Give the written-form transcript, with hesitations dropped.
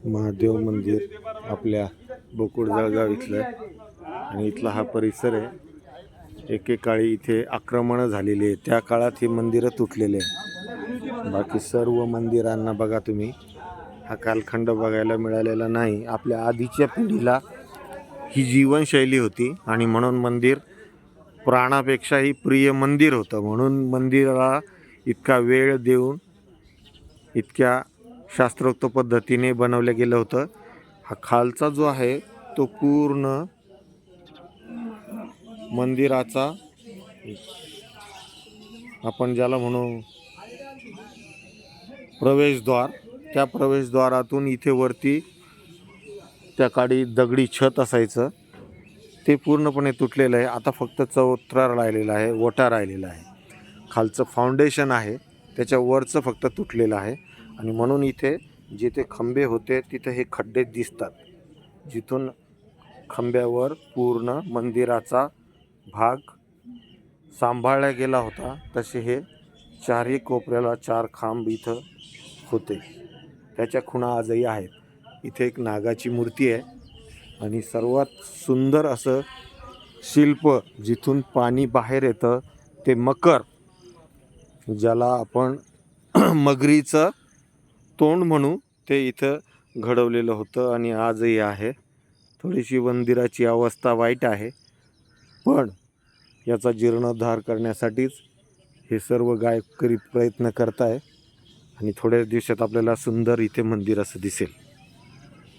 महादेव मंदिर आपल्या बोकुड जळगाव इथलं आणि इथला हा परिसर आहे। एकेकाळी इथे आक्रमणं झालेली आहे, त्या काळात ही मंदिरं तुटलेले आहे। बाकी सर्व मंदिरांना बघा तुम्ही, हा कालखंड बघायला मिळालेला नाही। आपल्या आधीच्या पिढीला ही जीवनशैली होती आणि म्हणून मंदिर प्राणापेक्षाही प्रिय मंदिर होतं। म्हणून मंदिराला इतका वेळ देऊन इतक्या शास्त्रोक्त पद्धतीने बनवलं गेलं होतं। हा खालचा जो आहे तो पूर्ण मंदिराचा आपण ज्याला म्हणू प्रवेशद्वार, त्या प्रवेशद्वारातून इथे वरती त्या काळी दगडी छत असायचं, ते पूर्णपणे तुटलेलं आहे। आता फक्त चौथरा राहिलेला आहे, ओटा राहिलेला आहे। खालचं फाउंडेशन आहे त्याच्या वरचं फक्त तुटलेलं आहे आणि म्हणून इथे जिथे खंबे होते तिथे हे खड्डे दिसतात, जिथून खंब्यावर पूर्ण मंदिराचा भाग सांभाळला गेला होता। तसे हे चारही कोपऱ्याला 4 खांब इथं होते, त्याच्या खुणा आजही आहेत। इथे एक नागाची मूर्ती आहे आणि सर्वात सुंदर असं शिल्प, जिथून पाणी बाहेर येतं ते मकर, ज्याला आपण मगरीचं तोंड म्हणू, ते इथं घडवलेलं होतं आणि आजही आहे। थोडीशी मंदिराची अवस्था वाईट आहे, पण याचा जीर्णोद्धार करण्यासाठीच हे सर्व गायकरी प्रयत्न करत आहे आणि थोड्याच दिवसात आपल्याला सुंदर इथे मंदिर असं दिसेल।